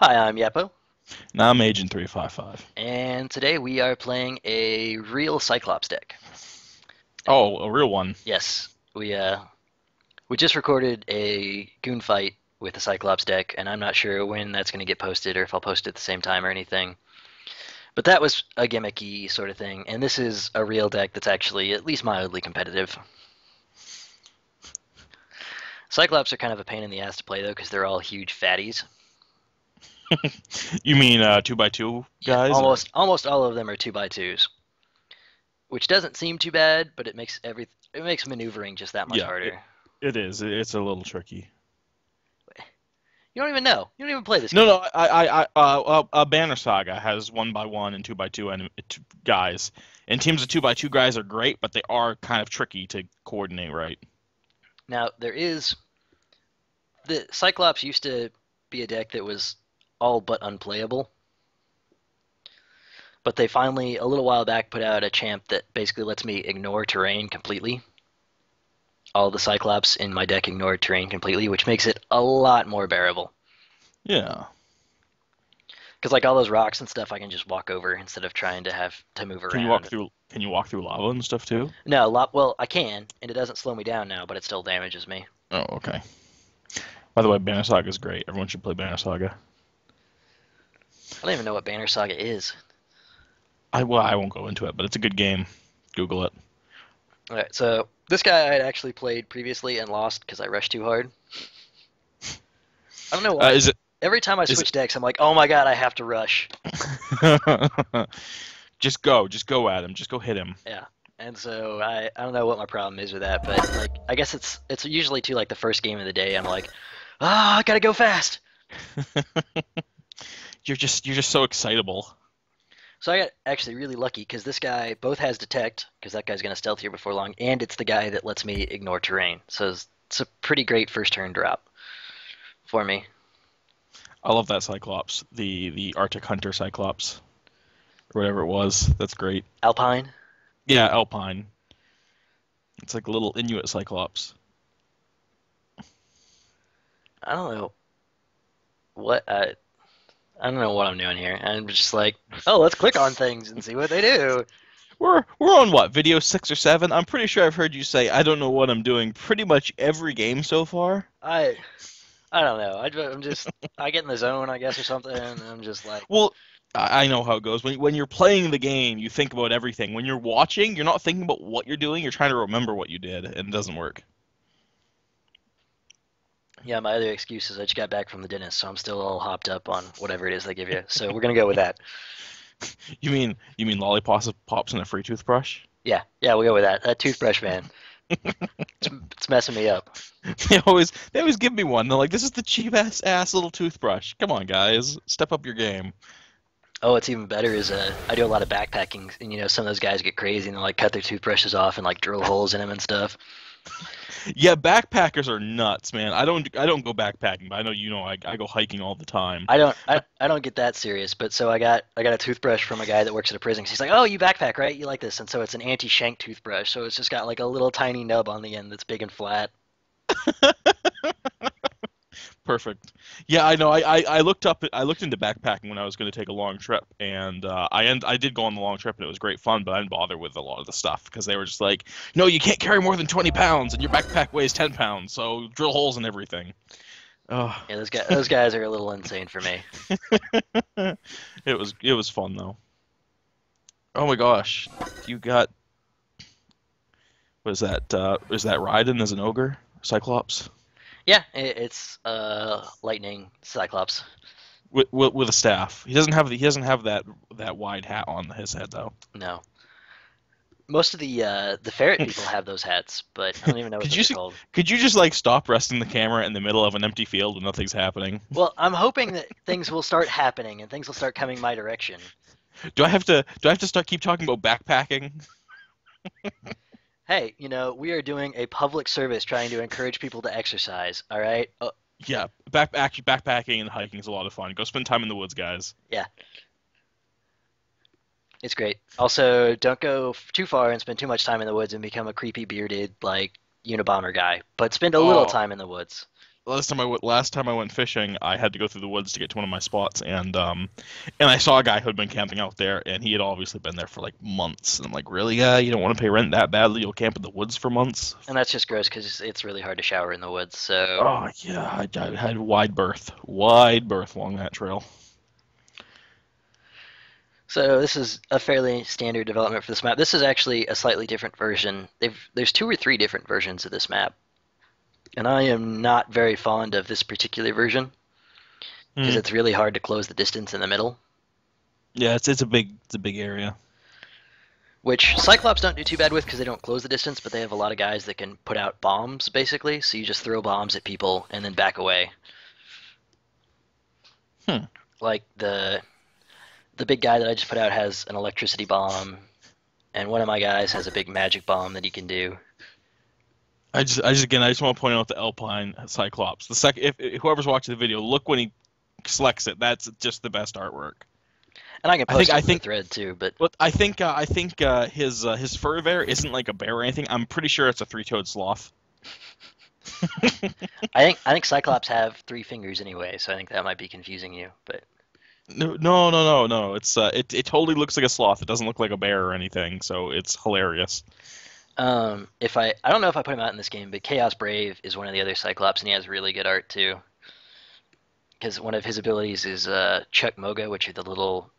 Hi, I'm Yepo, Now I'm Agent 355. and today we are playing a real Cyclops deck. And Oh, a real one. yes, we just recorded a goon fight with the Cyclops deck, and I'm not sure when that's going to get posted or if I'll post it at the same time or anything. But that was a gimmicky sort of thing, and this is a real deck that's actually at least mildly competitive. Cyclops are kind of a pain in the ass to play though, because they're all huge fatties. You mean 2x2 Yeah, guys? Or almost all of them are 2x2s, which doesn't seem too bad, but it makes maneuvering just that much yeah, harder. it is. It's a little tricky. You don't even know. You don't even play this No, game. no. Banner Saga has 1x1 and 2x2 guys, and teams of 2x2 guys are great, but they are kind of tricky to coordinate right. Now, the Cyclops used to be a deck that was all but unplayable, but they finally, a little while back, put out a champ that basically lets me ignore terrain completely. All the Cyclops in my deck ignore terrain completely, which makes it a lot more bearable. Yeah. Because like all those rocks and stuff, I can just walk over instead of trying to have to move Can you walk around. through? Can you walk through lava and stuff too? No, well, I can, and it doesn't slow me down now, but it still damages me. Oh, okay. By the way, Banner Saga is great. Everyone should play Banner Saga. I don't even know what Banner Saga is. I won't go into it, but it's a good game. Google it. All right, so this guy I had actually played previously and lost because I rushed too hard. I don't know why. Is it? Every time I Is switch decks, I'm like, oh my god, I have to rush. it? Just go at him. Just go hit him. Yeah. And so I don't know what my problem is with that, but like I guess it's usually too like the first game of the day. I'm like, ah, I gotta go fast. You're just so excitable. So I got actually really lucky because this guy both has detect because that guy's gonna stealth here before long, and it's the guy that lets me ignore terrain. So it's a pretty great first turn drop for me. I love that Cyclops, the Arctic Hunter Cyclops, or whatever it was. That's great. Alpine. Yeah, Alpine. It's like a little Inuit Cyclops. I don't know what I don't know what I'm doing here. I'm just like, oh, let's click on things and see what they do. We're on what, video 6 or 7? I'm pretty sure I've heard you say I don't know what I'm doing pretty much every game so far. I I don't know. I'm just I get in the zone, I guess, or something, and I'm just like, Well, I know how it goes. When you're playing the game, you think about everything. When you're watching, you're not thinking about what you're doing. You're trying to remember what you did, and it doesn't work. yeah. My other excuse is I just got back from the dentist, so I'm still all hopped up on whatever it is they give you. So we're gonna go with that. You mean lollipops pops and a free toothbrush? Yeah, we'll go with that. That toothbrush man, it's messing me up. They always give me one. They're like, this is the cheap ass little toothbrush. Come on, guys, step up your game. Oh, what's even better is I do a lot of backpacking, and some of those guys get crazy and they like cut their toothbrushes off and like drill holes in them and stuff. Yeah, backpackers are nuts, man. I don't go backpacking, but I know I go hiking all the time. I don't get that serious, but so I got a toothbrush from a guy that works at a prison. He's like, "Oh, you backpack, right? You like this?" And so it's an anti-shank toothbrush. So it's just got like a little tiny nub on the end that's big and flat. Perfect. Yeah, I know. I looked into backpacking when I was going to take a long trip, and I did go on the long trip, and it was great fun. But I didn't bother with a lot of the stuff because they were just like, no, you can't carry more than 20 pounds, and your backpack weighs 10 pounds, so drill holes and everything. Oh, Yeah, those guys are a little insane for me. it was fun though. Oh my gosh, you got what is that? Is that Raiden as an ogre, Cyclops, Yeah, it's lightning Cyclops. with a staff? He doesn't have that wide hat on his head though. No, most of the ferret people have those hats, but I don't even know what Could those you are called. could you just like stop resting the camera in the middle of an empty field when nothing's happening? Well, I'm hoping that things will start happening and things will start coming my direction. Do I have to start keep talking about backpacking? Hey, we are doing a public service trying to encourage people to exercise, all right? Yeah, actually backpacking and hiking is a lot of fun. Go spend time in the woods, guys. Yeah, it's great. Also, don't go too far and spend too much time in the woods and become a creepy bearded like Unabomber guy, but spend a little Oh, time in the woods. last time I went fishing, I had to go through the woods to get to one of my spots, and I saw a guy who'd been camping out there, and he had obviously been there for like months. And I'm like, really, guy? You don't want to pay rent that badly? You'll camp in the woods for months? And that's just gross because it's really hard to shower in the woods. So, Oh yeah, I had wide berth along that trail. so this is a fairly standard development for this map. This is actually a slightly different version. There's two or three different versions of this map, and I am not very fond of this particular version because Hmm. it's really hard to close the distance in the middle. Yeah, it's a big area. Which Cyclops don't do too bad with because they don't close the distance, but they have a lot of guys that can put out bombs, basically. So you just throw bombs at people and then back away. Hmm. Like the big guy that I just put out has an electricity bomb, and one of my guys has a big magic bomb that he can do. I just want to point out the Alpine Cyclops. The if whoever's watching the video, look when he selects it. That's just the best artwork. And I can I think post it I in the think thread too, but But I think his fur there isn't like a bear or anything. I'm pretty sure it's a three-toed sloth. I think Cyclops have three fingers anyway, so I think that might be confusing you. But No. It totally looks like a sloth. It doesn't look like a bear or anything. So it's hilarious. if I don't know if I put him out in this game, but Chaos Brave is one of the other Cyclops, and he has really good art too. Because one of his abilities is Chuck Moga, which are the little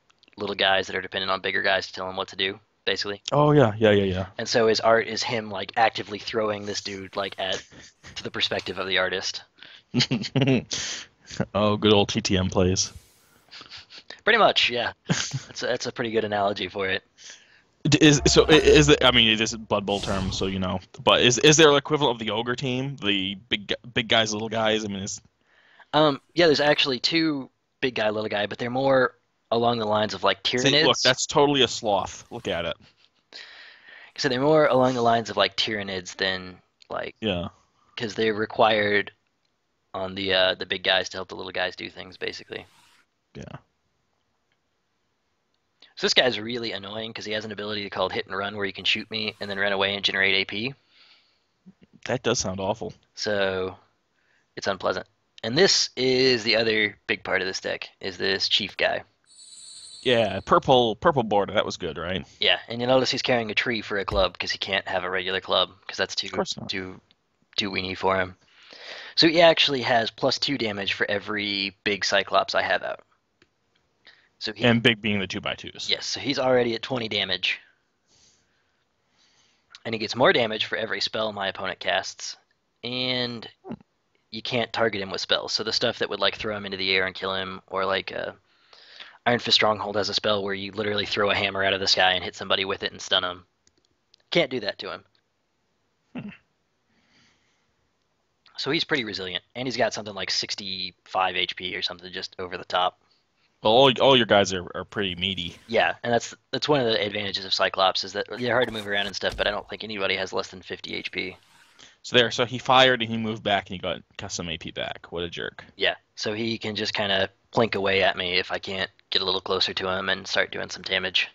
guys that are dependent on bigger guys to tell him what to do, basically. Oh yeah. And so his art is him like actively throwing this dude like at to the perspective of the artist. Oh, good old TTM plays. Pretty much, yeah. That's a pretty good analogy for it. Is it? I mean, it is Blood Bowl terms, so you know. But is there an equivalent of the ogre team, the big guys, little guys? I mean, it's Yeah, there's actually two big guy, little guy, but they're more along the lines of like see, look, Tyranids. that's totally a sloth. Look at it. So they're more along the lines of like Tyranids than like Yeah. because they're required on the big guys to help the little guys do things, basically. Yeah. So this guy's really annoying because he has an ability called Hit and Run where you can shoot me and then run away and generate AP. That does sound awful. So it's unpleasant. And this is the other big part of this deck is this chief guy. Yeah, purple border. That was good, right? Yeah, and you notice he's carrying a tree for a club because he can't have a regular club because that's Of course not. too weenie for him. So he actually has +2 damage for every big Cyclops I have out. So he And big being the 2x2s. yes, so he's already at 20 damage. And he gets more damage for every spell my opponent casts. And you can't target him with spells. So the stuff that would like throw him into the air and kill him, or like Iron Fist Stronghold has a spell where you literally throw a hammer out of the sky and hit somebody with it and stun them. Can't do that to him. Hmm. So he's pretty resilient, and he's got something like 65 HP or something just over the top. Well, all your guys are pretty meaty. Yeah, and that's one of the advantages of Cyclops is that they're hard to move around and stuff, but I don't think anybody has less than 50 HP. So he fired and he moved back and he got custom AP back. What a jerk. Yeah, so he can just kind of plink away at me if I can't get a little closer to him and start doing some damage.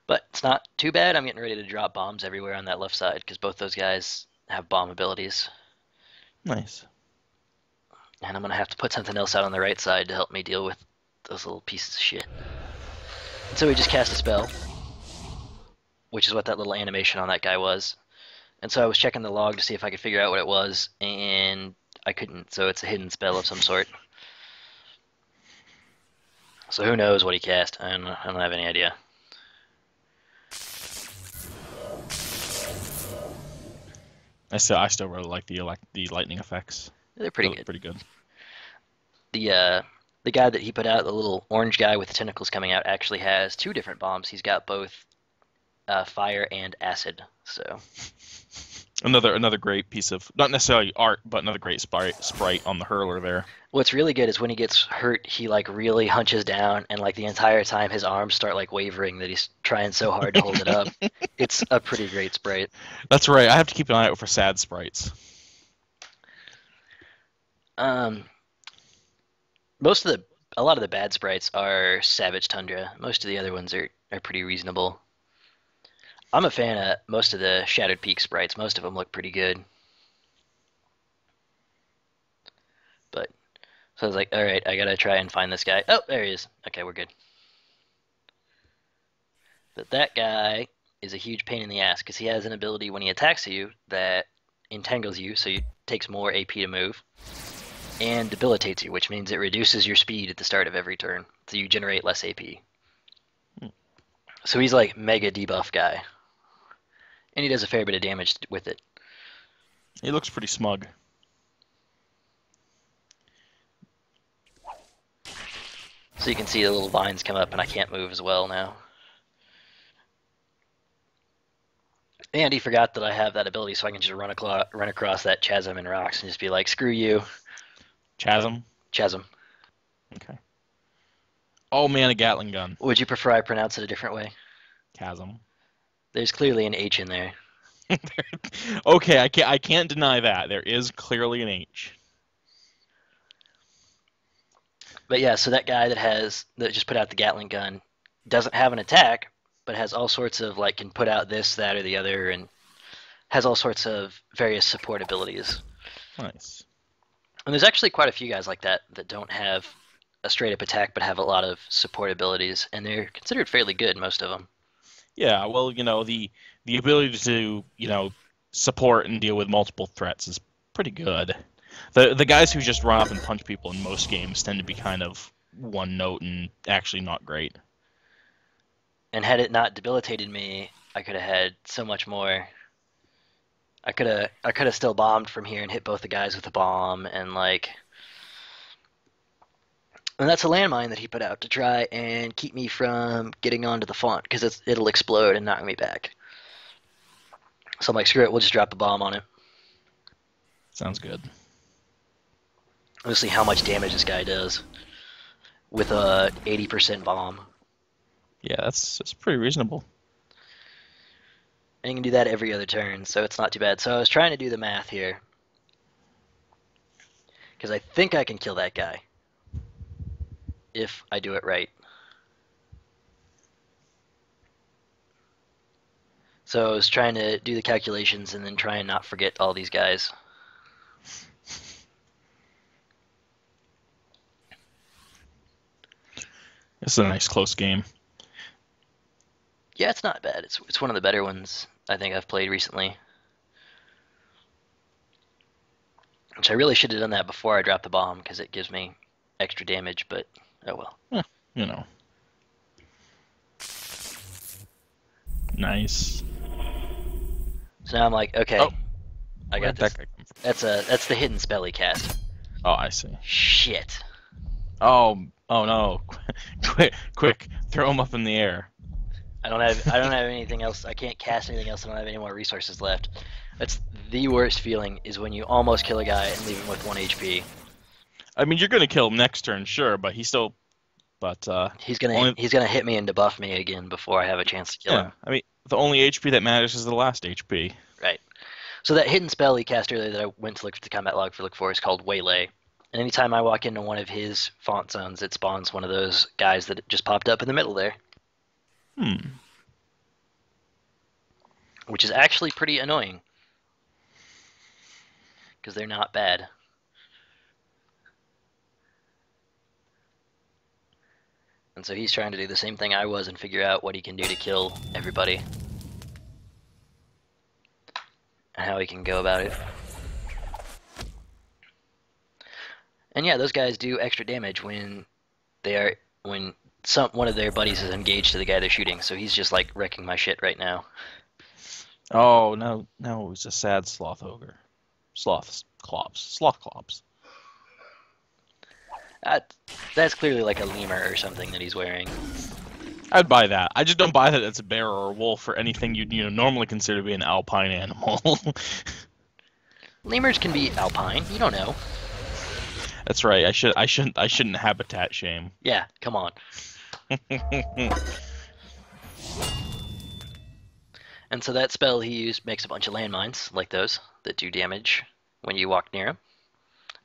But it's not too bad. I'm getting ready to drop bombs everywhere on that left side because both those guys have bomb abilities. Nice. And I'm going to have to put something else out on the right side to help me deal with those little pieces of shit. And so we just cast a spell, which is what that little animation on that guy was. And so I was checking the log to see if I could figure out what it was, and I couldn't. So it's a hidden spell of some sort. So who knows what he cast? I don't have any idea. I still really like the lightning effects. They're They pretty look good. pretty good. The guy that he put out, the little orange guy with the tentacles coming out, actually has two different bombs. He's got both fire and acid. So Another great piece of not necessarily art, but another great sprite on the hurler there. what's really good is when he gets hurt, he like really hunches down, and like the entire time his arms start like wavering that he's trying so hard to hold it up. It's a pretty great sprite. That's right. I have to keep an eye out for sad sprites. Um, a lot of the bad sprites are Savage Tundra. Most of the other ones are pretty reasonable. I'm a fan of most of the Shattered Peak sprites. Most of them look pretty good. But so I was like, all right, I gotta try and find this guy. Oh, there he is. Okay, we're good. But that guy is a huge pain in the ass because he has an ability when he attacks you that entangles you, so it takes more AP to move, and debilitates you, which means it reduces your speed at the start of every turn, so you generate less AP. Hmm. So he's like mega debuff guy, and he does a fair bit of damage with it. He looks pretty smug. So you can see the little vines come up, and I can't move as well now. And he forgot that I have that ability, so I can just run across that chasm and rocks and just be like, "Screw you, Chasm. chasm." Okay. Oh man, a Gatling gun. Would you prefer I pronounce it a different way? Chasm. There's clearly an H in there. Okay, I can't deny that. There is clearly an H. But yeah, so that guy that just put out the Gatling gun doesn't have an attack, but has all sorts of like can put out this, that, or the other, and has all sorts of various support abilities. Nice. And there's actually quite a few guys like that that don't have a straight up attack but have a lot of support abilities, and they're considered fairly good, most of them. Yeah, well, the ability to, support and deal with multiple threats is pretty good. The guys who just run up and punch people in most games tend to be kind of one note and actually not great. And had it not debilitated me, I could have had so much more. I could have still bombed from here and hit both the guys with a bomb and like. And that's a landmine that he put out to try and keep me from getting onto the font because it'll explode and knock me back. So I'm like, screw it, we'll just drop a bomb on it. Sounds good. We'll see how much damage this guy does with a 80% bomb. Yeah, that's pretty reasonable. And you can do that every other turn, so it's not too bad. So I was trying to do the math here because I think I can kill that guy if I do it right. So I was trying to do the calculations and then try and not forget all these guys. It's a nice close game. Yeah, it's not bad. It's one of the better ones I think I've played recently. Which I really should have done that before I dropped the bomb because it gives me extra damage, but oh well. You know. Nice. So now I'm like, okay, Oh, I got where'd this. that guy come from? That's the hidden spell he cast. Oh, I see. Shit. Oh no. Quick, throw him up in the air. I don't have anything else. I can't cast anything else. I don't have any more resources left. That's the worst feeling is when you almost kill a guy and leave him with 1 HP. I mean, you're gonna kill him next turn, sure, but He's gonna only he's gonna hit me and debuff me again before I have a chance to kill yeah. him. I mean, the only HP that matters is the last HP. Right. So that hidden spell he cast earlier that I went to look at the combat log for is called Waylay. And anytime I walk into one of his font zones, it spawns one of those guys that just popped up in the middle there, Hmm. which is actually pretty annoying because they're not bad. And so he's trying to do the same thing I was and figure out what he can do to kill everybody and how he can go about it. And yeah, those guys do extra damage when one of their buddies is engaged to the guy they're shooting. So he's just like wrecking my shit right now. Oh no, it was a sad sloth ogre. Sloth clops. That's clearly like a lemur or something that he's wearing. I'd buy that. I just don't buy that it's a bear or a wolf or anything you'd normally consider to be an alpine animal. Lemurs can be alpine. You don't know. That's right. I shouldn't habitat shame. Yeah, come on. And so that spell he used makes a bunch of landmines like those that do damage when you walk near him.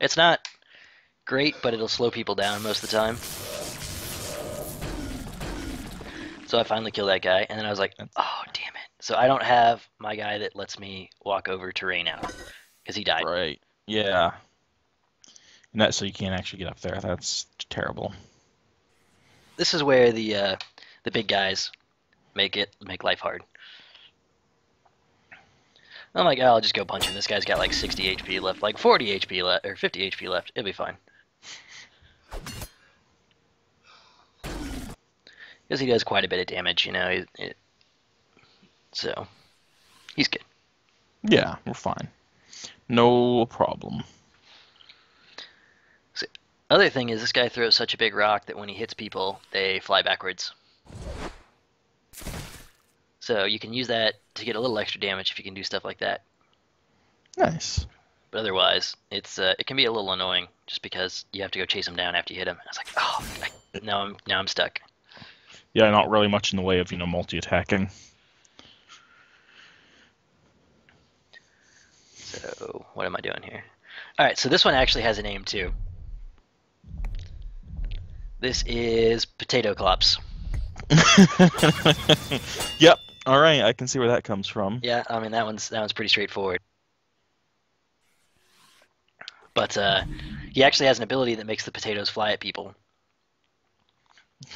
It's not great, but it'll slow people down most of the time. So I finally killed that guy, and then I was like, oh, damn it. So I don't have my guy that lets me walk over terrain out because he died. Right. Yeah. And that so you can't actually get up there. That's terrible. This is where the big guys make life hard. I'm like, oh, I'll just go punch him. This guy's got like 60 HP left, like 40 HP left, or 50 HP left. It'll be fine. Because he does quite a bit of damage, you know. So, he's good. Yeah, we're fine. No problem. So, other thing is, this guy throws such a big rock that when he hits people, they fly backwards. So you can use that to get a little extra damage if you can do stuff like that. Nice. But otherwise, it can be a little annoying just because you have to go chase him down after you hit him. It's like, oh, now I'm stuck. Yeah, not really much in the way of, multi-attacking. So what am I doing here? All right, so this one actually has a name too. This is Potato Clops. Yep. All right, I can see where that comes from. Yeah, I mean that one's pretty straightforward. But he actually has an ability that makes the potatoes fly at people.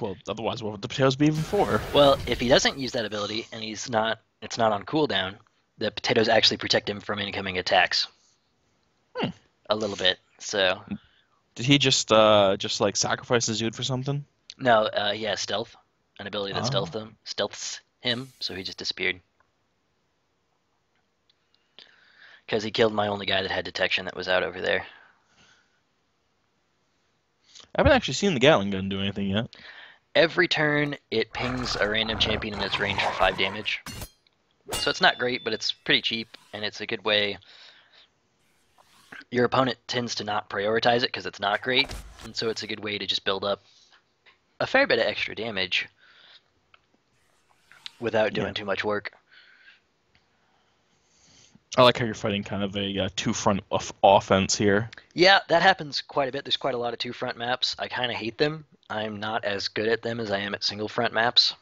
Well, otherwise, what would the potatoes be even for? Well, if he doesn't use that ability and it's not on cooldown, the potatoes actually protect him from incoming attacks. A little bit. So. Did he just like sacrifice his dude for something? No, he has stealth, an ability that Oh. stealths him, so he just disappeared. Because he killed my only guy that had detection that was out over there. I haven't actually seen the Gatling gun do anything yet. Every turn, it pings a random champion in its range for 5 damage. So it's not great, but it's pretty cheap, and it's a good way. Your opponent tends to not prioritize it because it's not great, and so it's a good way to just build up a fair bit of extra damage without doing too much work. I like how you're fighting kind of a two-front offense here. Yeah, that happens quite a bit. There's quite a lot of two-front maps. I kind of hate them. I'm not as good at them as I am at single-front maps.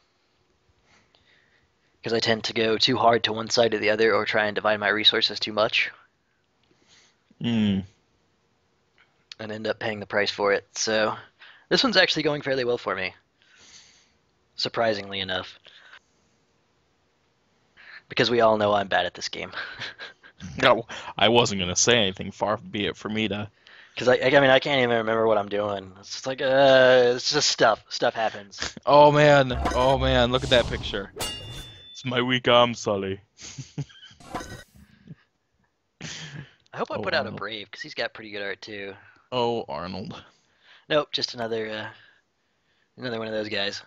Because I tend to go too hard to one side or the other or try and divide my resources too much. And end up paying the price for it. So this one's actually going fairly well for me. Surprisingly enough. Because we all know I'm bad at this game. No, I wasn't going to say anything, far be it for me to... Because I mean, I can't even remember what I'm doing. It's just like, it's just stuff. Stuff happens. Oh man, look at that picture. It's my weak arm, Sully. I hope I put out a Brave, because he's got pretty good art too. Oh, Arnold. Nope, just another one of those guys.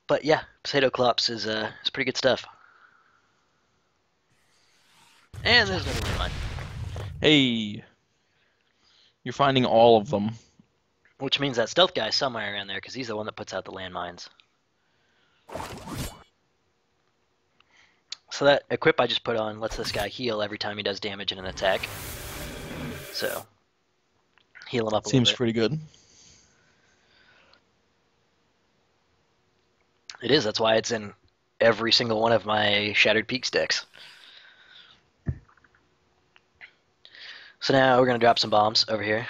But yeah, Potato Clops is pretty good stuff. And there's another one. Hey, you're finding all of them. Which means that stealth guy's somewhere around there, because he's the one that puts out the landmines. So that equip I just put on lets this guy heal every time he does damage in an attack. So, heal him up a little bit. Seems pretty good. It is, that's why it's in every single one of my Shattered Peaks decks. So now we're going to drop some bombs over here.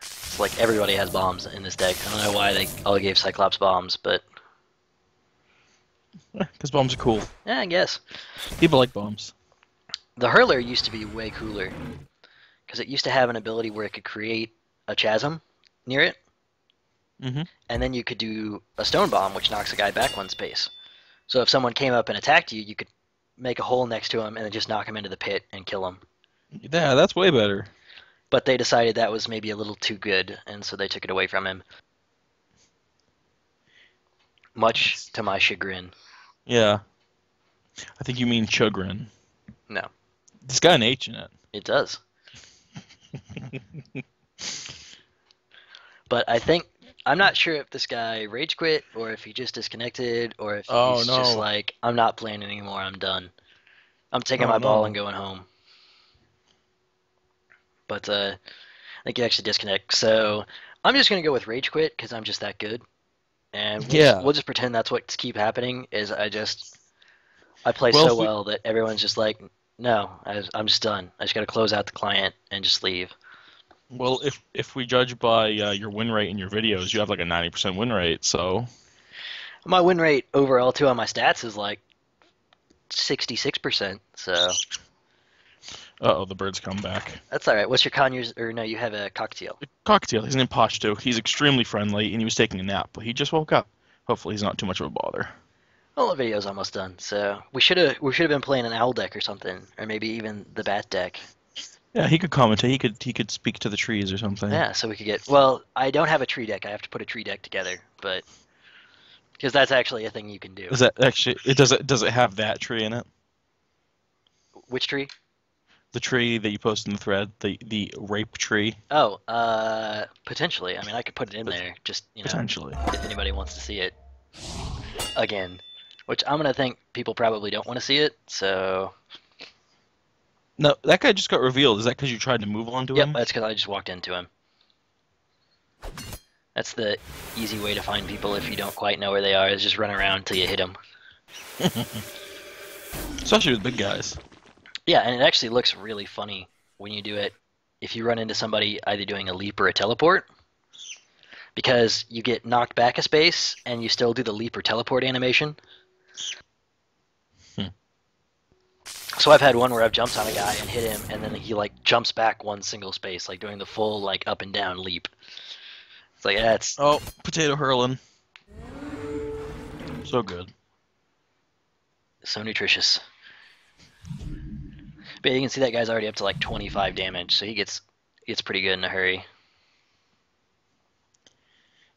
It's like everybody has bombs in this deck. I don't know why they all gave Cyclops bombs, but... Because bombs are cool. yeah, I guess. People like bombs. The Hurler used to be way cooler. Because it used to have an ability where it could create a chasm near it. And then you could do a stone bomb, which knocks a guy back one space. So if someone came up and attacked you, you could make a hole next to him and then just knock him into the pit and kill him. Yeah, that's way better. But they decided that was maybe a little too good, and so they took it away from him. Much to my chagrin. Yeah. I think you mean chagrin. No. It's got an H in it. It does. But I think... I'm not sure if this guy rage quit, or if he just disconnected, or if he's just like, I'm not playing anymore, I'm done. I'm taking my ball and going home. But I think he actually disconnects. So I'm just going to go with rage quit, because I'm just that good. and Yeah. we'll just pretend that's what's keep happening. Is I play Well, so if we well that everyone's just like, no, I'm just done. I just got to close out the client and just leave. if we judge by your win rate in your videos, you have like a 90% win rate. So, My win rate overall too on my stats is like 66%. So uh-oh, the birds come back. that's all right. What's your Conyers? Or no, you have a cocktail. Cocktail. His name Pashto. He's extremely friendly, and he was taking a nap, but he just woke up. Hopefully, he's not too much of a bother. Well, the video's almost done, so we should have been playing an owl deck or something, or maybe even the bat deck. Yeah, he could commentate. He could speak to the trees or something. Yeah, so we could get. Well, I don't have a tree deck. I have to put a tree deck together, but because that's actually a thing you can do. Is that actually? Does it have that tree in it? Which tree? The tree that you posted in the thread, the rape tree, Oh, potentially. I mean, I could put it in there, just potentially. if anybody wants to see it again, which I'm gonna think people probably don't want to see it. So, No, that guy just got revealed. Is that because you tried to move on to yep, him? that's because I just walked into him. That's the easy way to find people if you don't quite know where they are, is just run around until you hit them. Especially with big guys. Yeah, and it actually looks really funny when you do it if you run into somebody either doing a leap or a teleport, because you get knocked back a space and you still do the leap or teleport animation. Hmm. So I've had one where I've jumped on a guy and hit him, and then he like jumps back one single space, like doing the full like up and down leap. It's like that's Oh, potato hurling. So good. so nutritious. But you can see that guy's already up to like 25 damage, so he gets pretty good in a hurry.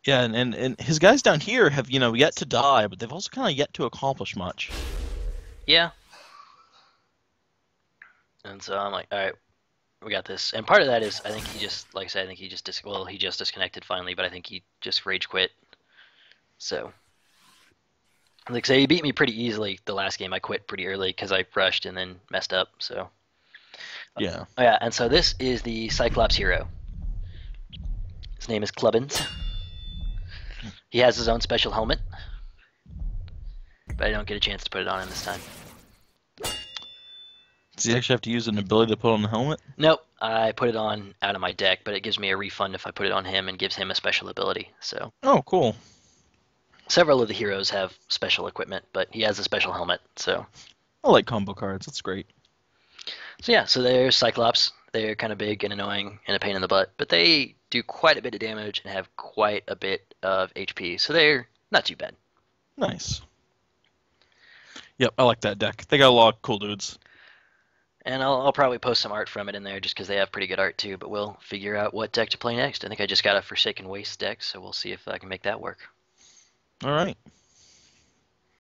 Yeah, and his guys down here have, yet to die, but they've also kind of yet to accomplish much. Yeah. And so I'm like, all right, we got this. And part of that is I think he just, like I said, I think he just he just disconnected finally, but I think he just rage quit. So, like I say, he beat me pretty easily the last game. I quit pretty early because I rushed and then messed up. So, Yeah. oh yeah, and so this is the Cyclops hero. His name is Clubbins. He has his own special helmet, but I don't get a chance to put it on him this time. Does he actually have to use an ability to put on the helmet? Nope, I put it on out of my deck, but it gives me a refund if I put it on him and gives him a special ability. So Oh, cool. several of the heroes have special equipment, but he has a special helmet. I like combo cards. That's great. So yeah, so there's Cyclops. They're kind of big and annoying and a pain in the butt, but they do quite a bit of damage and have quite a bit of HP, so they're not too bad. Nice. Yep, I like that deck. They got a lot of cool dudes. And I'll probably post some art from it in there just because they have pretty good art too, but we'll figure out what deck to play next. I think I just got a Forsaken Waste deck, so we'll see if I can make that work. All right.